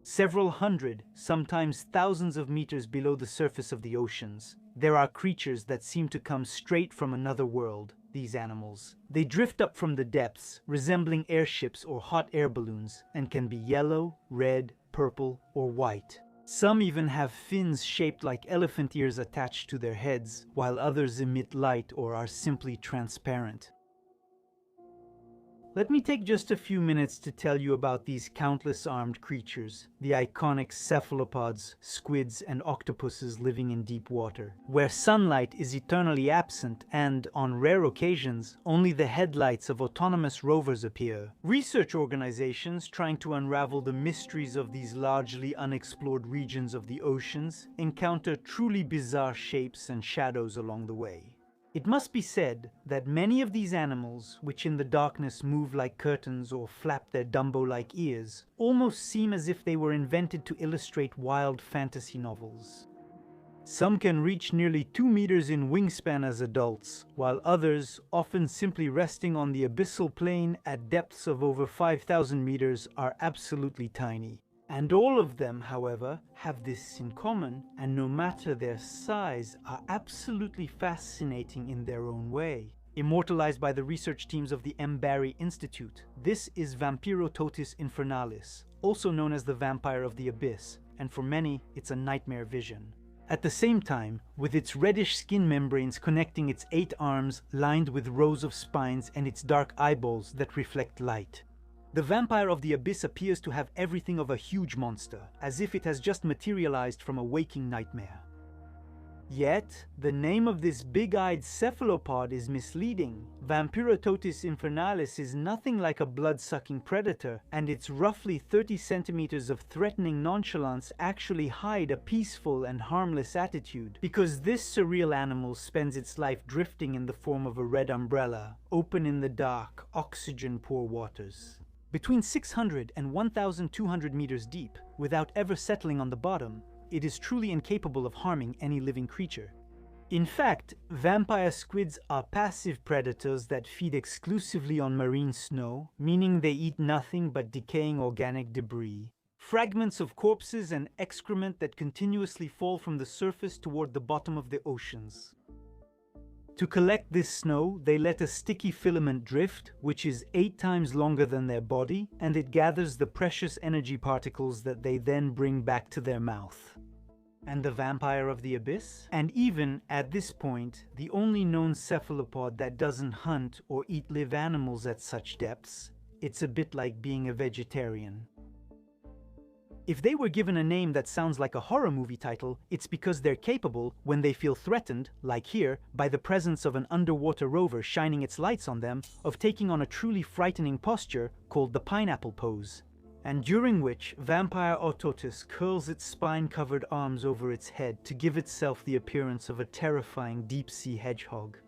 Several hundred, sometimes thousands of meters below the surface of the oceans, there are creatures that seem to come straight from another world, these animals. They drift up from the depths, resembling airships or hot air balloons, and can be yellow, red, purple, or white. Some even have fins shaped like elephant ears attached to their heads, while others emit light or are simply transparent. Let me take just a few minutes to tell you about these countless armed creatures, the iconic cephalopods, squids, and octopuses living in deep water, where sunlight is eternally absent and, on rare occasions, only the headlights of autonomous rovers appear. Research organizations trying to unravel the mysteries of these largely unexplored regions of the oceans encounter truly bizarre shapes and shadows along the way. It must be said that many of these animals, which in the darkness move like curtains or flap their Dumbo-like ears, almost seem as if they were invented to illustrate wild fantasy novels. Some can reach nearly 2 meters in wingspan as adults, while others, often simply resting on the abyssal plain at depths of over 5,000 meters, are absolutely tiny. And all of them, however, have this in common, and no matter their size, are absolutely fascinating in their own way. Immortalized by the research teams of the M. Barrie Institute, this is Vampirototis infernalis, also known as the vampire of the abyss, and for many, it's a nightmare vision. At the same time, with its reddish skin membranes connecting its 8 arms lined with rows of spines and its dark eyeballs that reflect light. The vampire of the abyss appears to have everything of a huge monster, as if it has just materialized from a waking nightmare. Yet, the name of this big-eyed cephalopod is misleading. Vampirototis infernalis is nothing like a blood-sucking predator, and its roughly 30 centimeters of threatening nonchalance actually hide a peaceful and harmless attitude, because this surreal animal spends its life drifting in the form of a red umbrella, open in the dark, oxygen-poor waters. Between 600 and 1,200 meters deep, without ever settling on the bottom, it is truly incapable of harming any living creature. In fact, vampire squids are passive predators that feed exclusively on marine snow, meaning they eat nothing but decaying organic debris, fragments of corpses and excrement that continuously fall from the surface toward the bottom of the oceans. To collect this snow, they let a sticky filament drift, which is 8 times longer than their body, and it gathers the precious energy particles that they then bring back to their mouth. And the vampire of the abyss? And even, at this point, the only known cephalopod that doesn't hunt or eat live animals at such depths. It's a bit like being a vegetarian. If they were given a name that sounds like a horror movie title, it's because they're capable, when they feel threatened, like here, by the presence of an underwater rover shining its lights on them, of taking on a truly frightening posture called the pineapple pose, and during which vampire Octopus curls its spine-covered arms over its head to give itself the appearance of a terrifying deep-sea hedgehog.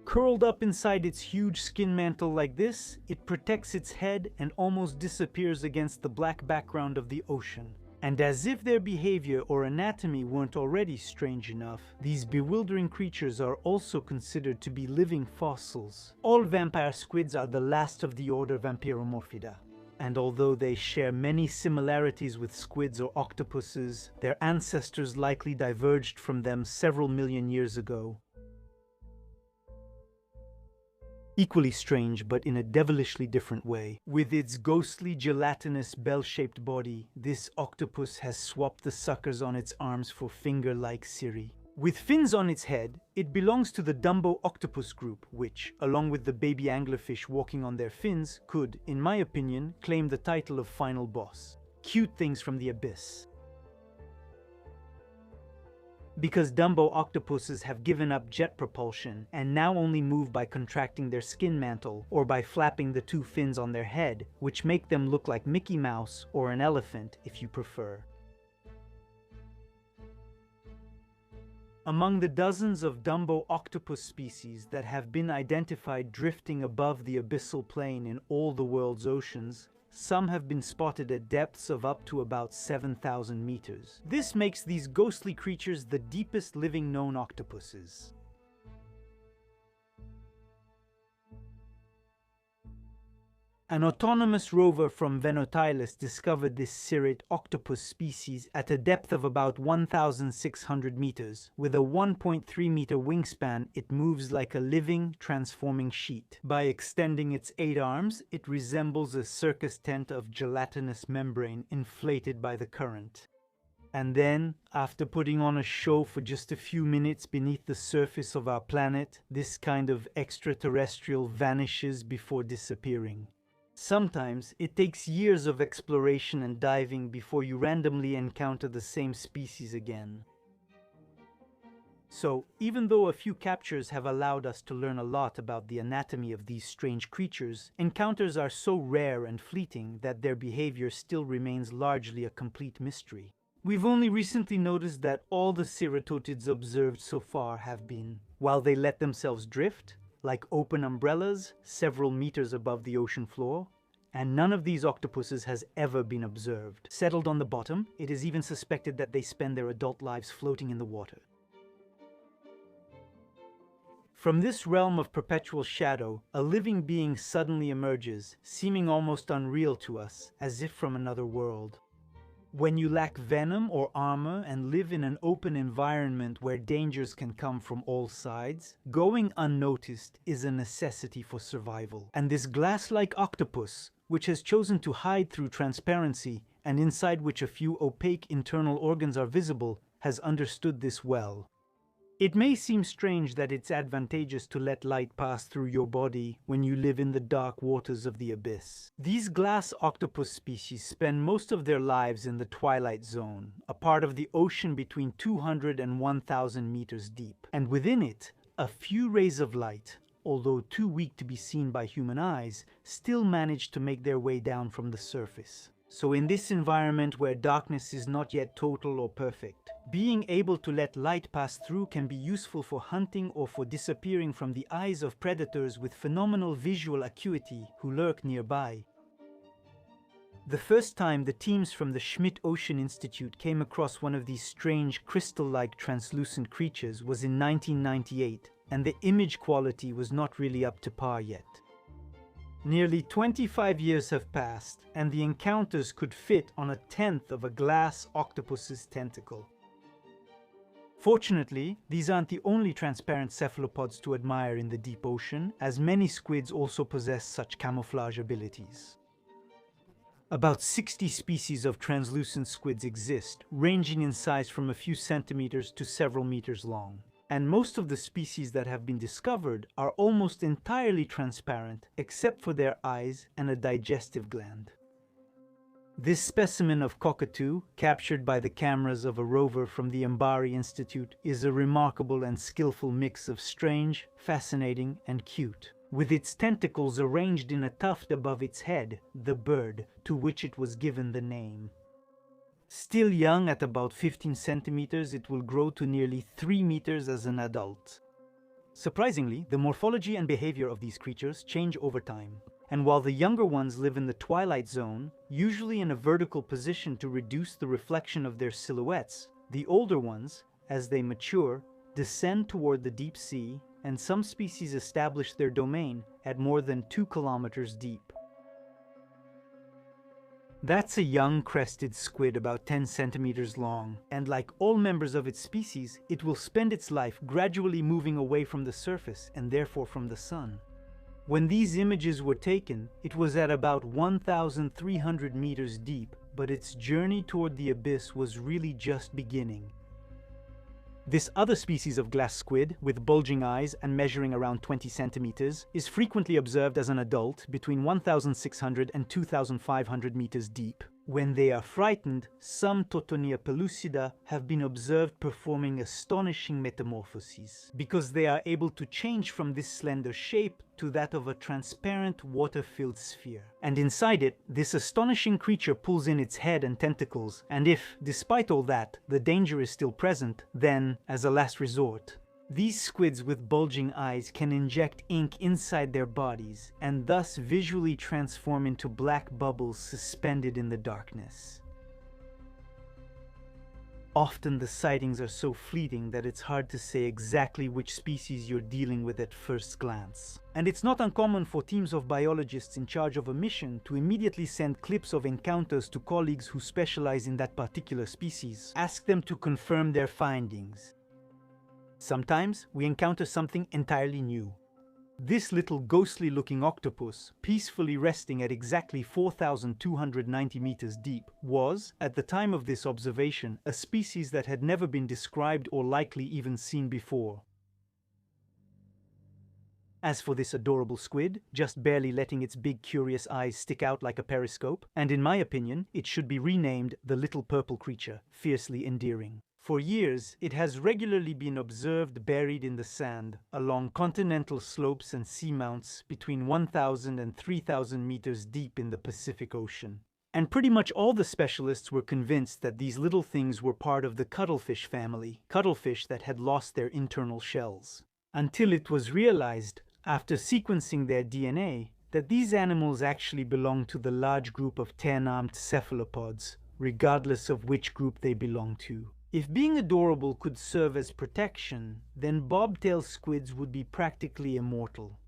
Curled up inside its huge skin mantle like this, it protects its head and almost disappears against the black background of the ocean. And as if their behavior or anatomy weren't already strange enough, these bewildering creatures are also considered to be living fossils. All vampire squids are the last of the order Vampiromorphida. And although they share many similarities with squids or octopuses, their ancestors likely diverged from them several million years ago. Equally strange, but in a devilishly different way. With its ghostly gelatinous bell-shaped body, this octopus has swapped the suckers on its arms for finger-like cirri. With fins on its head, it belongs to the Dumbo octopus group, which, along with the baby anglerfish walking on their fins, could, in my opinion, claim the title of final boss. Cute things from the abyss. Because Dumbo octopuses have given up jet propulsion and now only move by contracting their skin mantle or by flapping the 2 fins on their head, which make them look like Mickey Mouse or an elephant if you prefer. Among the dozens of Dumbo octopus species that have been identified drifting above the abyssal plain in all the world's oceans, some have been spotted at depths of up to about 7,000 meters. This makes these ghostly creatures the deepest living known octopuses. An autonomous rover from Venutilis discovered this cirrate octopus species at a depth of about 1,600 meters. With a 1.3-meter wingspan, it moves like a living, transforming sheet. By extending its 8 arms, it resembles a circus tent of gelatinous membrane inflated by the current. And then, after putting on a show for just a few minutes beneath the surface of our planet, this kind of extraterrestrial vanishes before disappearing. Sometimes it takes years of exploration and diving before you randomly encounter the same species again. So, even though a few captures have allowed us to learn a lot about the anatomy of these strange creatures, encounters are so rare and fleeting that their behavior still remains largely a complete mystery. We've only recently noticed that all the ceratotids observed so far have been, while they let themselves drift, like open umbrellas several meters above the ocean floor, and none of these octopuses has ever been observed. Settled on the bottom, it is even suspected that they spend their adult lives floating in the water. From this realm of perpetual shadow, a living being suddenly emerges, seeming almost unreal to us, as if from another world. When you lack venom or armor and live in an open environment where dangers can come from all sides, going unnoticed is a necessity for survival. And this glass-like octopus, which has chosen to hide through transparency and inside which a few opaque internal organs are visible, has understood this well. It may seem strange that it's advantageous to let light pass through your body when you live in the dark waters of the abyss. These glass octopus species spend most of their lives in the twilight zone, a part of the ocean between 200 and 1,000 meters deep. And within it, a few rays of light, although too weak to be seen by human eyes, still manage to make their way down from the surface. So in this environment where darkness is not yet total or perfect, being able to let light pass through can be useful for hunting or for disappearing from the eyes of predators with phenomenal visual acuity who lurk nearby. The first time the teams from the Schmidt Ocean Institute came across one of these strange crystal-like translucent creatures was in 1998, and the image quality was not really up to par yet. Nearly 25 years have passed, and the encounters could fit on 1/10 of a glass octopus's tentacle. Fortunately, these aren't the only transparent cephalopods to admire in the deep ocean, as many squids also possess such camouflage abilities. About 60 species of translucent squids exist, ranging in size from a few centimeters to several meters long. And most of the species that have been discovered are almost entirely transparent, except for their eyes and a digestive gland. This specimen of cockatoo, captured by the cameras of a rover from the Mbari Institute, is a remarkable and skillful mix of strange, fascinating, and cute. With its tentacles arranged in a tuft above its head, the bird, to which it was given the name. Still young at about 15 centimeters, it will grow to nearly 3 meters as an adult. Surprisingly, the morphology and behavior of these creatures change over time. And while the younger ones live in the twilight zone, usually in a vertical position to reduce the reflection of their silhouettes, the older ones, as they mature, descend toward the deep sea, and some species establish their domain at more than 2 kilometers deep. That's a young crested squid about 10 centimeters long, and like all members of its species, it will spend its life gradually moving away from the surface and therefore from the sun. When these images were taken, it was at about 1,300 meters deep, but its journey toward the abyss was really just beginning. This other species of glass squid, with bulging eyes and measuring around 20 centimeters, is frequently observed as an adult between 1,600 and 2,500 meters deep. When they are frightened, some Totonia pellucida have been observed performing astonishing metamorphoses, because they are able to change from this slender shape to that of a transparent water-filled sphere. And inside it, this astonishing creature pulls in its head and tentacles, and if, despite all that, the danger is still present, then, as a last resort, these squids with bulging eyes can inject ink inside their bodies, and thus visually transform into black bubbles suspended in the darkness. Often the sightings are so fleeting that it's hard to say exactly which species you're dealing with at first glance. And it's not uncommon for teams of biologists in charge of a mission to immediately send clips of encounters to colleagues who specialize in that particular species. Ask them to confirm their findings. Sometimes we encounter something entirely new. This little ghostly-looking octopus, peacefully resting at exactly 4,290 meters deep, was, at the time of this observation, a species that had never been described or likely even seen before. As for this adorable squid, just barely letting its big curious eyes stick out like a periscope, and in my opinion, it should be renamed the little purple creature, fiercely endearing. For years, it has regularly been observed buried in the sand along continental slopes and seamounts between 1,000 and 3,000 meters deep in the Pacific Ocean. And pretty much all the specialists were convinced that these little things were part of the cuttlefish family, cuttlefish that had lost their internal shells. Until it was realized, after sequencing their DNA, that these animals actually belong to the large group of 10-armed cephalopods, regardless of which group they belong to. If being adorable could serve as protection, then bobtail squids would be practically immortal.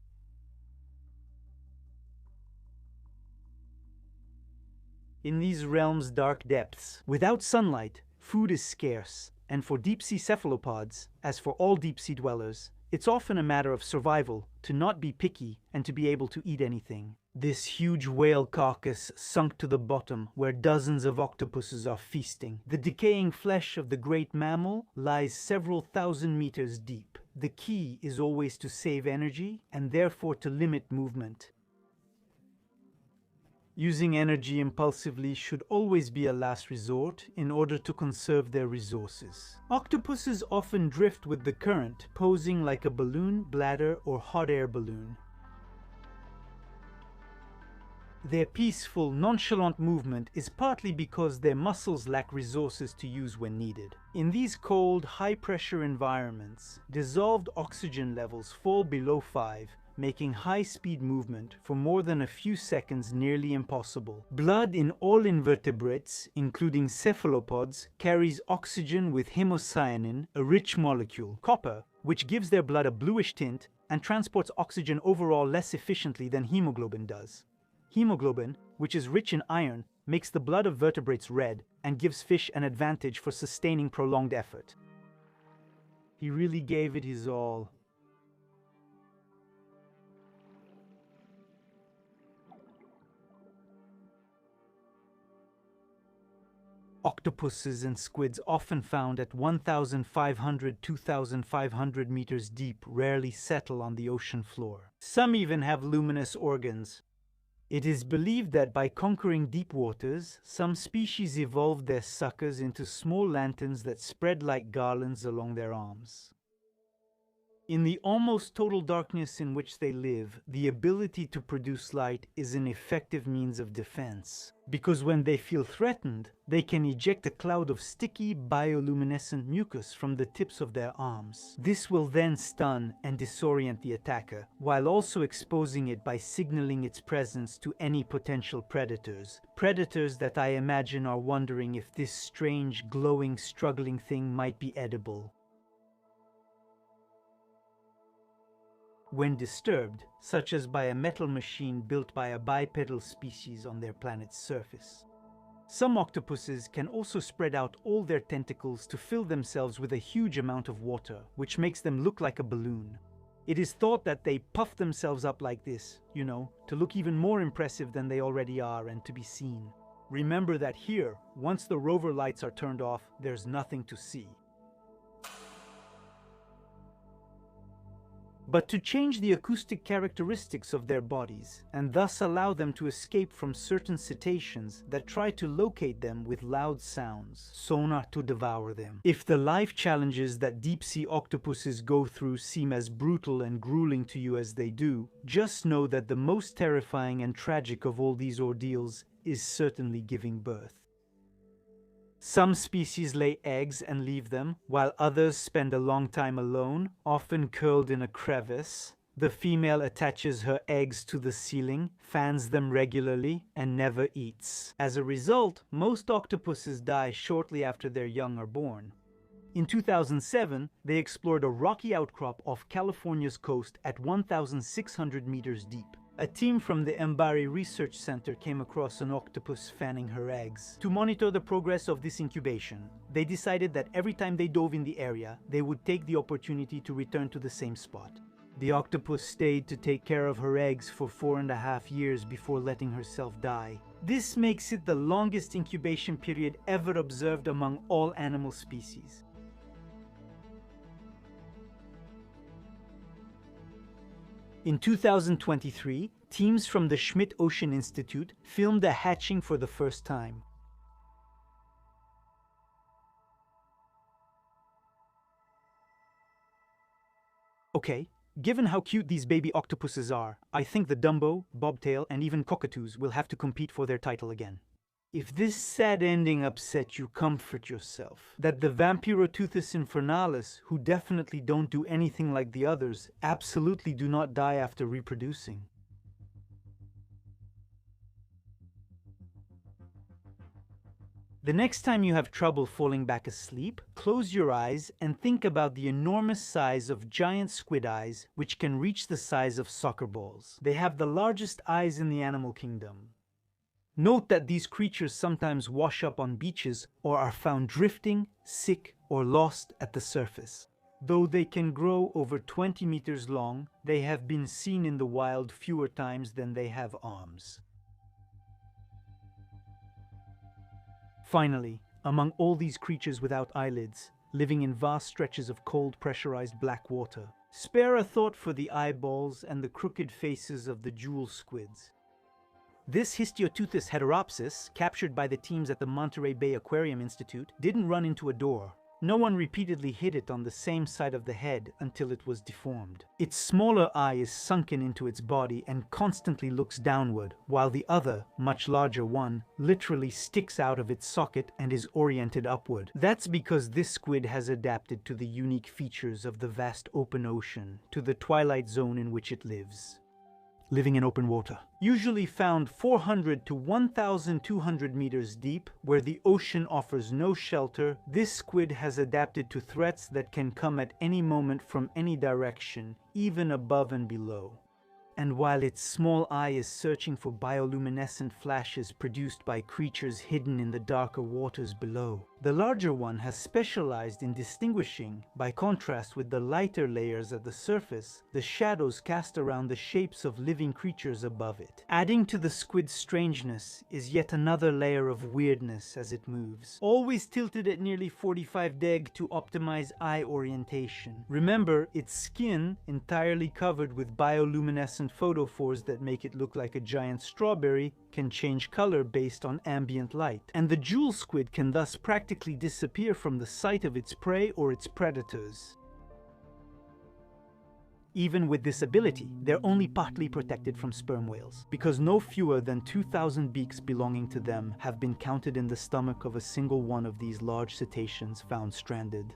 In these realms' dark depths, without sunlight, food is scarce, and for deep-sea cephalopods, as for all deep-sea dwellers, it's often a matter of survival to not be picky and to be able to eat anything. This huge whale carcass sunk to the bottom where dozens of octopuses are feasting. The decaying flesh of the great mammal lies several thousand meters deep. The key is always to save energy and therefore to limit movement. Using energy impulsively should always be a last resort in order to conserve their resources. Octopuses often drift with the current, posing like a balloon, bladder, or hot air balloon. Their peaceful, nonchalant movement is partly because their muscles lack resources to use when needed. In these cold, high-pressure environments, dissolved oxygen levels fall below 5, making high-speed movement for more than a few seconds nearly impossible. Blood in all invertebrates, including cephalopods, carries oxygen with hemocyanin, a rich molecule, copper, which gives their blood a bluish tint and transports oxygen overall less efficiently than hemoglobin does. Hemoglobin, which is rich in iron, makes the blood of vertebrates red and gives fish an advantage for sustaining prolonged effort. He really gave it his all. Octopuses and squids often found at 1,500–2,500 meters deep rarely settle on the ocean floor. Some even have luminous organs. It is believed that by conquering deep waters, some species evolved their suckers into small lanterns that spread like garlands along their arms. In the almost total darkness in which they live, the ability to produce light is an effective means of defense, because when they feel threatened, they can eject a cloud of sticky, bioluminescent mucus from the tips of their arms. This will then stun and disorient the attacker, while also exposing it by signaling its presence to any potential predators. Predators that I imagine are wondering if this strange, glowing, struggling thing might be edible. When disturbed, such as by a metal machine built by a bipedal species on their planet's surface. Some octopuses can also spread out all their tentacles to fill themselves with a huge amount of water, which makes them look like a balloon. It is thought that they puff themselves up like this, to look even more impressive than they already are and to be seen. Remember that here, once the rover lights are turned off, there's nothing to see. But to change the acoustic characteristics of their bodies, and thus allow them to escape from certain cetaceans that try to locate them with loud sounds, sonar to devour them. If the life challenges that deep-sea octopuses go through seem as brutal and grueling to you as they do, just know that the most terrifying and tragic of all these ordeals is certainly giving birth. Some species lay eggs and leave them, while others spend a long time alone, often curled in a crevice, The female attaches her eggs to the ceiling, fans them regularly, and never eats. As a result, most octopuses die shortly after their young are born. In 2007, they explored a rocky outcrop off California's coast at 1,600 meters deep. A team from the Mbari Research Center came across an octopus fanning her eggs. To monitor the progress of this incubation, they decided that every time they dove in the area, they would take the opportunity to return to the same spot. The octopus stayed to take care of her eggs for 4.5 years before letting herself die. This makes it the longest incubation period ever observed among all animal species. In 2023, teams from the Schmidt Ocean Institute filmed the hatching for the first time. Okay, given how cute these baby octopuses are, I think the Dumbo, bobtail, and even cockatoos will have to compete for their title again. If this sad ending upset you, comfort yourself that the Vampirotuthis infernalis, who definitely don't do anything like the others, absolutely do not die after reproducing. The next time you have trouble falling back asleep, close your eyes and think about the enormous size of giant squid eyes, which can reach the size of soccer balls. They have the largest eyes in the animal kingdom. Note that these creatures sometimes wash up on beaches or are found drifting, sick, or lost at the surface. Though they can grow over 20 meters long, they have been seen in the wild fewer times than they have arms. Finally, among all these creatures without eyelids, living in vast stretches of cold pressurized black water, spare a thought for the eyeballs and the crooked faces of the jewel squids. This Histiotuthis heteropsis, captured by the teams at the Monterey Bay Aquarium Institute, didn't run into a door. No one repeatedly hit it on the same side of the head until it was deformed. Its smaller eye is sunken into its body and constantly looks downward, while the other, much larger one, literally sticks out of its socket and is oriented upward. That's because this squid has adapted to the unique features of the vast open ocean, to the twilight zone in which it lives. Living in open water. Usually found 400 to 1,200 meters deep, where the ocean offers no shelter, this squid has adapted to threats that can come at any moment from any direction, even above and below. And while its small eye is searching for bioluminescent flashes produced by creatures hidden in the darker waters below, the larger one has specialized in distinguishing, by contrast with the lighter layers at the surface, the shadows cast around the shapes of living creatures above it. Adding to the squid's strangeness is yet another layer of weirdness as it moves, always tilted at nearly 45 deg to optimize eye orientation. Remember, its skin, entirely covered with bioluminescent photophores that make it look like a giant strawberry, can change color based on ambient light, and the jewel squid can thus practically disappear from the sight of its prey or its predators. Even with this ability, they're only partly protected from sperm whales, because no fewer than 2,000 beaks belonging to them have been counted in the stomach of a single one of these large cetaceans found stranded.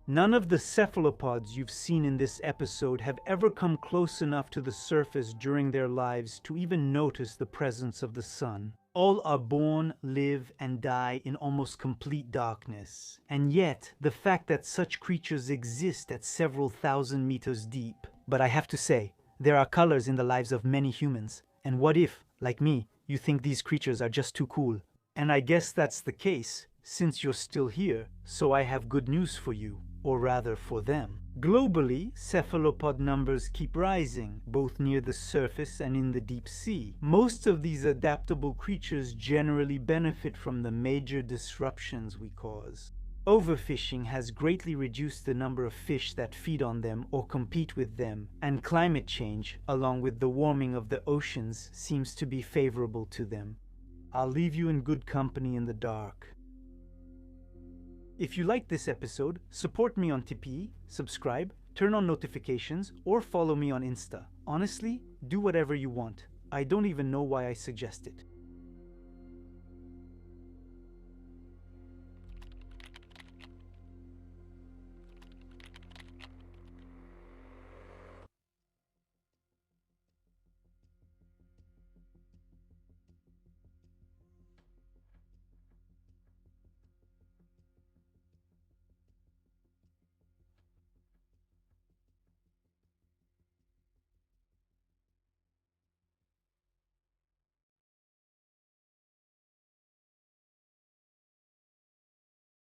None of the cephalopods you've seen in this episode have ever come close enough to the surface during their lives to even notice the presence of the sun. All are born, live, and die in almost complete darkness. And yet, the fact that such creatures exist at several thousand meters deep. But I have to say, there are colors in the lives of many humans. And what if, like me, you think these creatures are just too cool? And I guess that's the case, since you're still here, so I have good news for you. Or rather for them. Globally, cephalopod numbers keep rising, both near the surface and in the deep sea. Most of these adaptable creatures generally benefit from the major disruptions we cause. Overfishing has greatly reduced the number of fish that feed on them or compete with them, and climate change, along with the warming of the oceans, seems to be favorable to them. I'll leave you in good company in the dark. If you liked this episode, support me on Tipeee, subscribe, turn on notifications, or follow me on Insta. Honestly, do whatever you want. I don't even know why I suggest it.